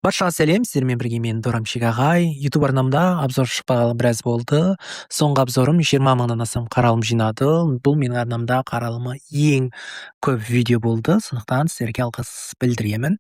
Баршаңа сәлем, сіздермен бірге мен Дорамшик ағай. YouTube арнамда обзор шықпағалы біраз болды. Соңғы обзорым 20 мыңнан астам қаралым жинады. Бұл менің арнамда қаралымы ең көп видео болды. Сондықтан сіздерге алғыс білдіремін.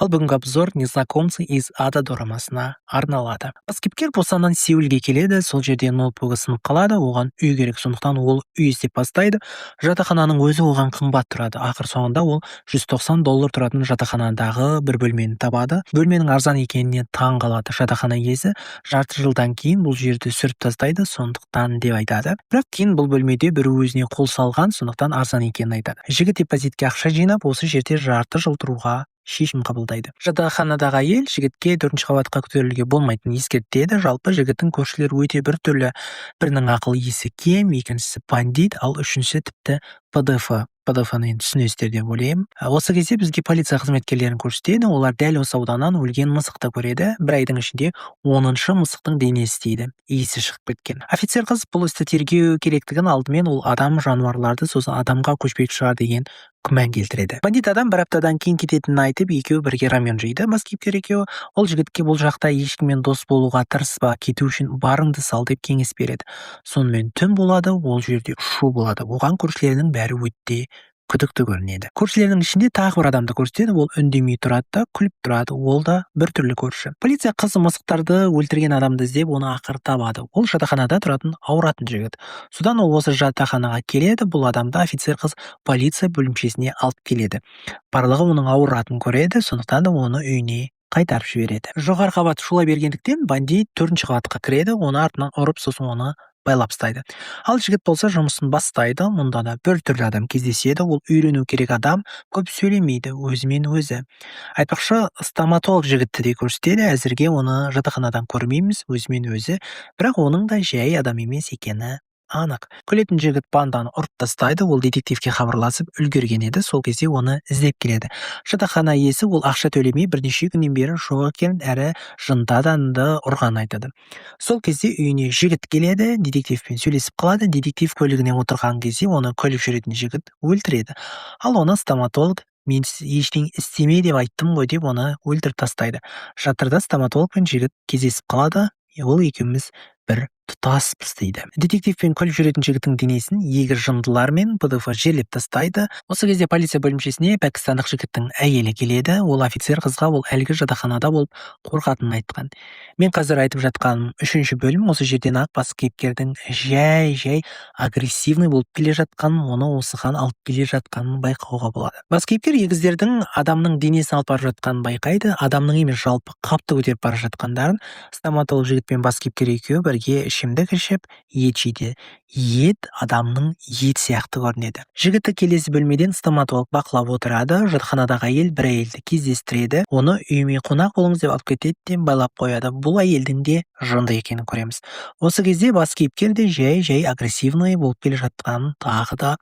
Ал бүгінгі обзор «Незнакомцы из ада» дорамасына арналады. Бас кейіпкер Пусаннан Сеулге келеді. Сол жерде ноутбугі сынып қалады. Оған үй керек, сондықтан ол үй іздеп бастайды. Жатақхананың өзі оған қымбат тұрады. Ақыр соңында ол $190 тұратын жатақханадағы бір бөлмені табады. Бөлменің арзан екеніне таң қалады. Жатақхана иесі жарты жылдан кейін бұл жерді сүріп тастайды, сондықтан деп айтады. Бірақ кейін бұл бөлмеде біреу өзіне қол салған, сондықтан арзан екенін айтады. Жігіт депозитке ақша жинап, осы жерде жарты жыл тұруға шешім қабылдайды. Жатақханадағы әйел жігітке 4-ші қабатқа көтерілуге болмайтынын ескертеді. Жалпы жігіттің көршілері өте біртүрлі. Бірінің ақыл есі кем, екіншісі бандит, ал үшіншісі тіпті ПДФ-ны енді түсінесіздер деп ойлаймын. Осы кезде бізге полиция қызметкерлерін көрсетеді. Олар дәл осы ауданнан өлген мысықты көреді. Бір айдың ішінде 10-шы мысықтың денесі дейді. Иісі шығып кеткен. Офицер қыз бұл істі тергеу керектігін алдымен ол адам жануарларды сосын адамға көшпек шығар деген күмән келтіреді. Бандит адам бір аптадан кейін кететінін айтып, екеуі бірге рамен жейді. Бас кейіпкер екеуі ол жігітке бұл жақта ешкіммен дос болуға тырыспа, кету үшін барыңды сал деп кеңес береді. Сонымен түн болады, ол жерде шу болады. Оған көршілерінің бәрі өте күдікті көрінеді. Көршілердің ішінде тағы бір адамды көрсетеді. Ол үндемей тұрады да, күліп тұрады. Ол да біртүрлі көрші. Полиция қызы мысықтарды өлтірген адамды іздеп, оны ақыры табады. Ол жатақханада тұратын ауыратын жігіт. Содан ол осы жатақханаға келеді. Бұл адамды офицер қыз полиция бөлімшесіне алып келеді. Барлығы оның ауыратын көреді, сондықтан да оны үйіне қайтарып жібереді. Жоғары қабат шулай бергендіктен бандит 4-ші қабатқа кіреді, оны артынан ұрып, сосын оны байлап тастайды. Ал жігіт болса жұмысын бастайды. Мұнда да бір түрлі адам кездеседі. Ол үйрену керек адам, көп сөйлемейді, өзімен өзі. Айтпақшы, стоматолог жігітті де көрсетеді. Әзірге оны жатақханадан көрмейміз, өзімен өзі, бірақ оның да жай адам емес екені анық. Күлетін жігіт банданы ұрып тастайды. Ол детективке хабарласып үлгерген еді. Сол кезде оны іздеп келеді. Жатақхана иесі ол ақша төлемей бірнеше күннен бері жоқ екенін, әрі жынды адамды ұрғанын айтады. Сол кезде үйіне жігіт келеді, детективпен сөйлесіп қалады. Детектив көлігіне отырған кезде оны күліп жүретін жігіт өлтіреді. Ал оны стоматолог мен ештеңе істеме деп айттым ғой деп оны өлтіріп тастайды. Жатырда стоматолог пен жігіт кездесіп қалады. Ол екеуміз бір тұтаспыз дейді. Детективпен күліп жүретін жігіттің денесін егер жындылар мен ПДФ жерлеп тастайды. Осы кезде полиция бөлімшесіне пәкістандық жігіттің әйелі келеді. Ол офицер қызға ол әлгі жатақханада болып қорқатынын айтқан. Мен қазір айтып жатқаным 3-ші бөлім. Осы жерден ақ бас кейіпкердің жай агрессивный болып келе жатқанын, оны осыған алып келе жатқанын байқауға болады. Бас кейіпкер егіздердің адамның денесін алып бара жатқанын байқайды. Адамның емес, жалпы қапты көтеріп бара жатқандарын. Стоматолог жігіт пен бас кейіпкер екеуі бірге ішімдік ішіп, ет жейді. Ет адамның ет сияқты көрінеді. Жігітті келесі бөлмеден стоматолог бақылап отырады. Жатақханадағы әйел бір әйелді кездестіреді. Оны үйіме қонақ болыңыз деп алып кетеді де байлап қояды. Бұл әйелдің де жынды екенін көреміз. Осы кезде бас кейіпкер де жай агрессивный болып келе жатқанын тағы да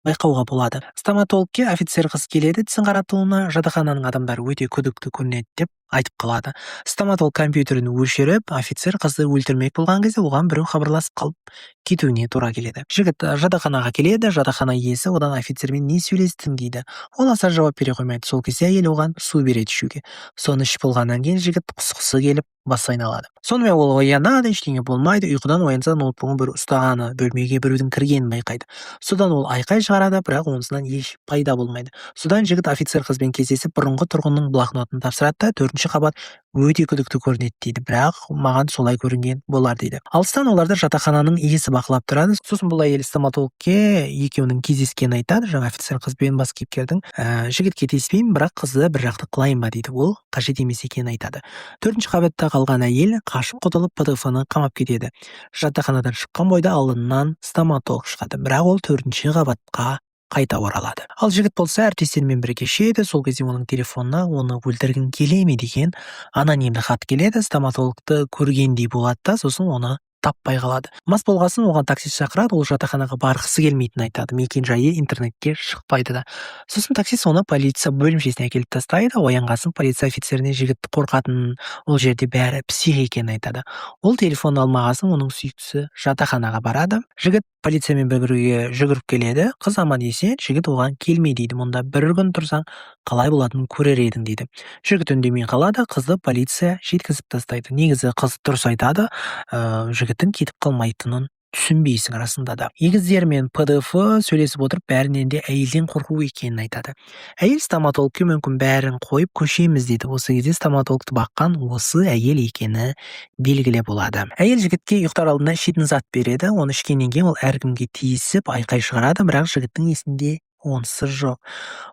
байқауға болады. Стоматологке офицер қыз келеді, тісін қаратуына жатақхананың адамдары өте күдікті көрінеді деп айтып қалады. Стоматолог компьютерін өшіріп, офицер қызды өлтірмек болған кезде оған біреу хабарласып қалып кетуіне тура келеді. Жігіт жатақханаға келеді, жатақхана иесі одан офицермен не сөйлестің дейді. Ол аса жауап бере қоймайды. Сол кезде әйел оған су береді ішуге. Соны ішіп болғаннан кейін жігіт құсқысы келіп бас айналады. Сонымен ол оянады, ештеңе болмайды. Ұйқыдан оянса ноутбугын бір ұстағаны, бөлмеге біреудің кіргенін байқайды. Содан ол айқай шығарады, бірақ онысынан еш пайда болмайды. Содан жігіт офицер қызбен кездесіп, бұрынғы тұрғынның блокнотын тапсырады да 4-ші қабат өте күдікті көрінеді дейді, бірақ маған солай көрінген болар дейді. Алыстан оларды жатақхананың иесі бақылап тұрады. Сосын бұл әйел стоматологке екеуінің кездескенін айтады. Жаңа офицер қыз бен бас кейіпкердің жігітке тиіспеймін, бірақ қызды бір жақты қылайын ба дейді. Ол қажет емес екенін айтады. 4-ші қабатта қалған әйел қашып құтылып ПДФ-ны қамап кетеді. Жатақханадан шыққан бойда алдынан стоматолог шығады, бірақ ол 4-ші қабатқа қайта оралады. Ал жігіт болса әріптестерімен бірге ішеді. Сол кезде оның телефонына оны өлтіргің келе ме деген анонимді хат келеді. Стоматологты көргендей болады да, сосын оны таппай қалады. Мас болғасын оған таксист шақырады. Ол жатақханаға барғысы келмейтінін айтады. Мекен-жайы интернетке шықпайды да. Сосын таксист оны полиция бөлімшесіне әкеліп тастайды. Оянғасын полиция офицеріне жігітті қорқатынын, ол жерде бәрі псих екенін айтады. Ол телефон алмағасын оның сүйіктісі жатақханаға барады. Жігіт полициямен бірге жүгіріп келеді. Қыз аман есен, жігіт оған келмей дейді. Мұнда бір күн тұрсаң, қалай болатынын көрер едің дейді. Жігіт үндемей қалады, қызды полиция жеткізіп тастайды. Негізі қыз дұрыс айтады, жігіттің кетіп қалмайтынын түсінбейсің расында да. Егіздермен ПДФ сөйлесіп отырып, бәрінен де әйелден қорқу екенін айтады. Әйел стоматологке мүмкін бәрін қойып көшеміз дейді. Осы кезде стоматологты баққан осы әйел екені белгілі болады. Әйел жігітке ұйықтар алдында ішетін зат береді. Оны ішкеннен кейін ол әркімге тиісіп айқай шығарады, бірақ жігіттің есінде онсыз жоқ.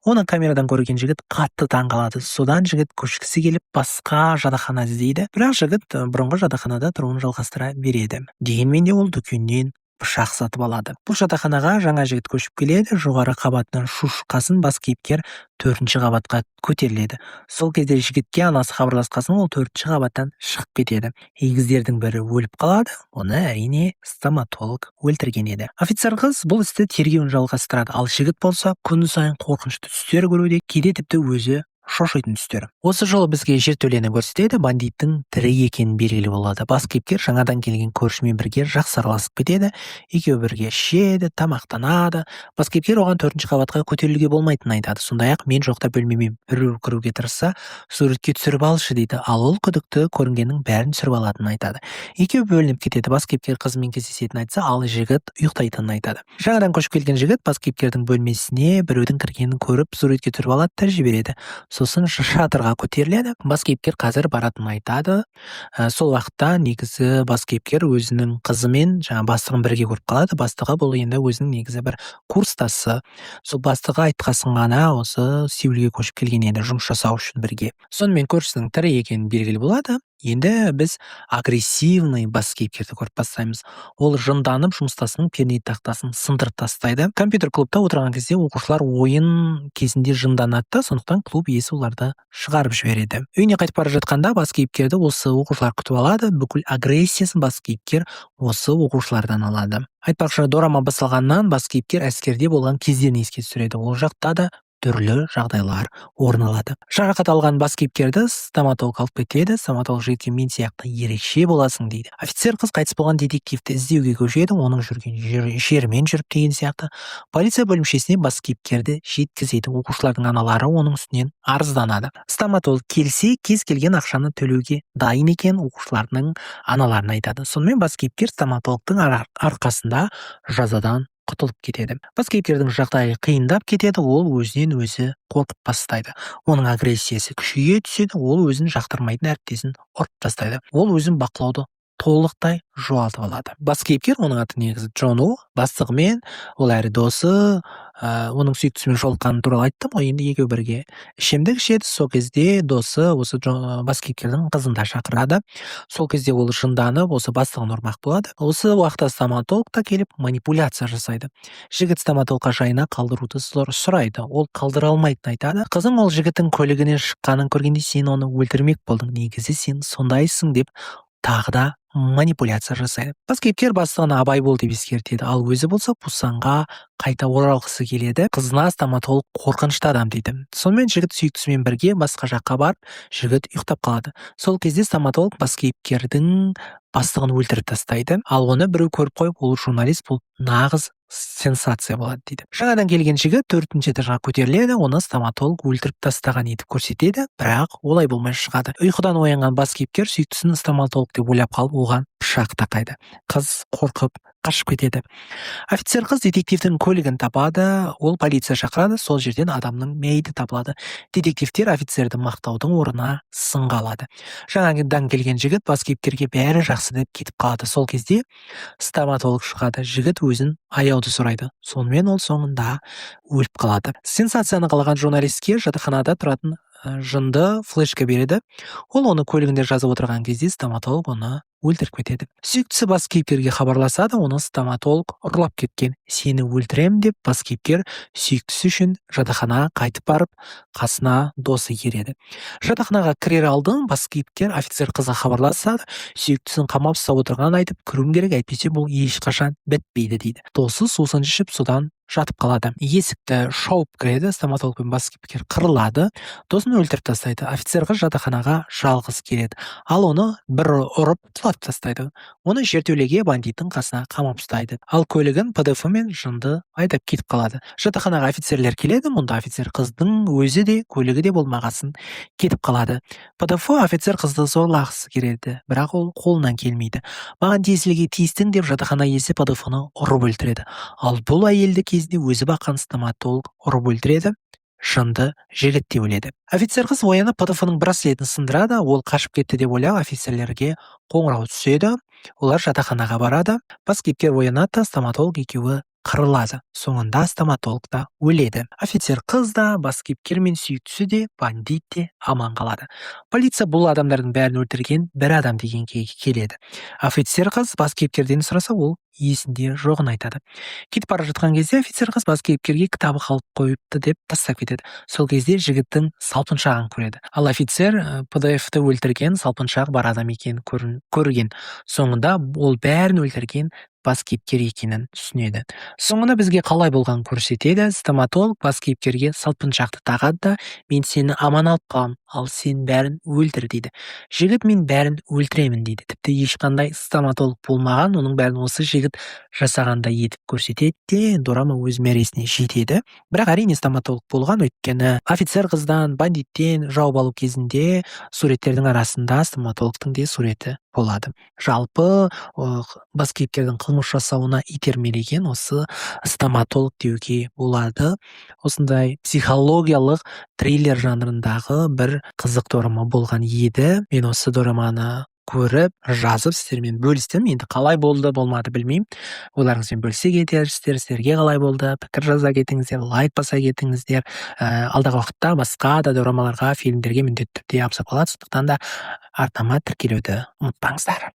Оны камерадан көрген жігіт қатты таңғалады. Содан жігіт көшкісі келіп басқа жатақхана іздейді. Бірақ жігіт бұрынғы жатақханада тұруын жалғастыра береді. Дегенмен де ол дүкеннен пышақ сатып алады. Бұл жатақханаға жаңа жігіт көшіп келеді. Жоғары қабаттан шу шыққасын бас кейіпкер 4-ші қабатқа көтеріледі. Сол кезде жігітке анасы хабарласқасын ол 4-ші қабаттан шығып кетеді. Егіздердің бірі өліп қалады. Оны әрине стоматолог өлтірген еді. Офицер қыз бұл істі тергеуін жалғастырады. Ал жігіт болса күн сайын қорқынышты түстер көруде, кейде тіпті өзі шошайтын түстер. Осы жолы бізге жертөлені көрсетеді, бандиттің тірі екенін белгілі болады. Бас кейіпкер жаңадан келген көршімен бірге жақсы араласып кетеді, екеуі бірге ішеді, тамақтанады. Бас кейіпкер оған 4-ші қабатқа көтерілуге болмайтынын айтады. Сондай-ақ мен жоқта бөлмеме біреу кіруге тырысса, суретке түсіріп алшы дейді. Ал ол күдікті көрінгеннің бәрін түсіріп алатынын айтады. Екеуі бөлініп кетеді. Бас кейіпкер қызымен кездесетінін айтса, ал жігіт ұйықтайтынын айтады. Жаңадан көшіп келген жігіт бас кейіпкердің бөлмесіне біреудің кіргенін көріп, суретке түсіріп алады да жібереді. Сосын шатырға көтеріледі. Бас кейіпкер қазір баратынын айтады. Сол уақытта негізі бас кейіпкер өзінің қызымен жаңа бастығын бірге көріп қалады. Бастығы бұл енді өзінің негізі бір курстасы. Сол бастығы айтқасын ғана осы Сеулге көшіп келген еді жұмыс жасау үшін бірге. Сонымен көршісінің тірі екені белгілі болады. Енді біз агрессивный бас кейіпкерді көріп бастаймыз. Ол жынданып жұмыстасының пернет тақтасын сындырып тастайды. Компьютер клубта отырған кезде оқушылар ойын кезінде жынданады, сондықтан клуб иесі оларды шығарып жібереді. Үйіне қайтып бара жатқанда бас кейіпкерді осы оқушылар күтіп алады. Бүкіл агрессиясын бас кейіпкер осы оқушылардан алады. Айтпақшы, дорама басталғаннан бас кейіпкер әскерде болған кездерін еске түсіреді. Ол жақта да түрлі жағдайлар орын алады. Жарақат алған бас кейіпкерді стоматолог алып кетеді. Стоматолог жігітке мен сияқты ерекше боласың дейді. Офицер қыз қайтыс болған детективті іздеуге көшеді, оның жүрген жерімен жүріп деген сияқты. Полиция бөлімшесіне бас кейіпкерді жеткізеді. Оқушылардың аналары оның үстінен арызданады. Стоматолог келсе, кез келген ақшаны төлеуге дайын екен оқушылардың аналарына айтады. Сонымен бас кейіпкер стоматологтың арқасында жазадан құтылып кетеді. Бас кейіпкердің жағдайы қиындап кетеді, ол өзінен өзі қорқып бастайды. Оның агрессиясы күшейе түседі, ол өзін жақтырмайтын әріптесін ұрып тастайды. Ол өзін бақылауды толықтай жоғалтып алады. Бас кейіпкер, оның аты негізі Джону, бастығымен, ол әрі досы, оның сүйіктісімен жолыққаны туралы айттым ғой. Енді екеуі бірге ішімдік ішеді. Сол кезде досы осы бас кейіпкердің қызын да шақырады. Сол кезде ол жынданып, осы бастығын ұрмақ болады. Осы уақытта стоматолог та келіп манипуляция жасайды. Жігіт стоматологқа жайына қалдыруды сұрайды. Ол қалдыра алмайтынын айтады. Қызың ол жігіттің көлігінен шыққанын көргенде сен оны өлтірмек болдың. Негізі сен сондайсың деп тағы да манипуляция жасайды. Бас кейіпкер бастығына абай бол деп ескертеді, ал өзі болса Пусанға қайта оралғысы келеді. Қызына стоматолог қорқынышты адам дейді. Сонымен жігіт сүйіктісімен бірге басқа жаққа барып, жігіт ұйықтап қалады. Сол кезде стоматолог бас кейіпкердің бастығын өлтіріп тастайды. Ал оны біреу көріп қойып, ол журналист, бұл нағыз сенсация болады дейді. Жаңадан келген жігіт 4-ші этажға көтеріледі, оны стоматолог өлтіріп тастаған етіп көрсетеді, бірақ олай болмай шығады. Ұйқыдан оянған бас кейіпкер сүйіктісін стоматолог деп ойлап қалып, оған пышақ тақайды. Қыз қорқып қашып кетеді. Офицер қыз детективтің көлігін табады, ол полиция шақырады, сол жерден адамның мәйіті табылады. Детективтер офицерді мақтаудың орнына сынға алады. Жаңадан келген жігіт бас кейіпкерге бәрі жақсы деп кетіп қалады. Сол кезде стоматолог шығады. Жігіт өзін аяуды сұрайды. Сонымен ол соңында өліп қалады. Сенсацияны қалаған журналистке жатақханада тұратын жынды флешка береді. Ол оны көлігінде жазып отырған кезде стоматолог оны өлтіріп кетеді. Сүйіктісі бас кейіпкерге хабарласады, оны стоматолог ұрлап кеткен. Сені өлтірем деп бас кейіпкер сүйіктісі үшін жатақханаға қайтып барып, қасына досы ереді. Жатақханаға кірер алдын бас кейіпкер офицер қызға хабарласады, сүйіктісін қамап ұстап отырғанын айтып, кіруім керек, әйтпесе бұл ешқашан бітпейді дейді. Досы сусын ішіп содан жатып қалады. Есікті шауып кіреді, стоматолог пен бас кейіпкер қырылады, досын өлтіріп тастайды. Офицер қыз жатақханаға жалғыз келеді. Ал оны бір ұрып құлатып құлатып тастайды. Оны жертөлеге бандиттің қасына қамап ұстайды. Ал көлігін ПДФ мен жынды айдап кетіп қалады. Жатақханаға офицерлер келеді, мұнда офицер қыздың өзі де, көлігі де болмағасын кетіп қалады. ПДФ офицер қызды зорлағысы келеді, бірақ ол қолынан келмейді. Маған тиесіліге тиістің деп жатақхана иесі ПДФ-ны ұрып өлтіреді. Ал бұл әйелді кезінде өзі баққан стоматолог ұрып өлтіреді. Жынды жігіт те өледі. Офицер қыз оянып ПДФ-ның браслетін сындырады, ол қашып кетті деп ойлап офицерлерге қоңырау түседі. Олар жатақханаға барады. Бас кейіпкер оянады, стоматолог екеуі қырылады. Соңында стоматолог та өледі. Офицер қыз да, бас кейіпкер мен сүйіктісі де, бандит те аман қалады. Полиция бұл адамдардың бәрін өлтірген бір адам дегенге келеді. Офицер қыз бас кейіпкерден сұраса, ол есінде жоғын айтады. Кетіп бара жатқан кезде офицер қыз бас кейіпкерге кітабы қалып қойыпты деп тастап кетеді. Сол кезде жігіттің салпыншағын көреді. Ал офицер ПДФ-ті өлтірген салпыншақ бар адам екенін көрген. Соңында ол бәрін өлтірген бас кейіпкер екенін түсінеді. Соңында бізге қалай болған көрсетеді. Стоматолог бас кейіпкерге салпыншақты тағады да, мен сені аман алып қалам, ал сен бәрін өлтір дейді. Жігіт мен бәрін өлтіремін дейді. Тіпті ешқандай стоматолог болмаған, оның бәрін осы жігіт жасағандай етіп көрсетеді де, дорама өз мәресіне жетеді. Бірақ әрине стоматолог болған, өйткені офицер қыздан, бандиттен жауап алу кезінде суреттердің арасында стоматологтың де суреті болады. Жалпы бас кейіпкердің қылмыс жасауына итермелеген осы стоматолог деуге болады. Осындай психологиялық триллер жанрындағы бір қызық дорама болған еді. Мен осы дораманы көріп, жазып сіздермен бөлістім. Енді қалай болды, болмады білмеймін. Ойларыңызбен бөлісе кетерсіздер, сіздерге қалай болды, пікір жаза кетіңіздер, лайк баса кетіңіздер. Алдағы уақытта басқа да дорамаларға, фильмдерге міндетті түрде абзал болады. Сондықтан да арнама тіркелуді ұмытпаңыздар.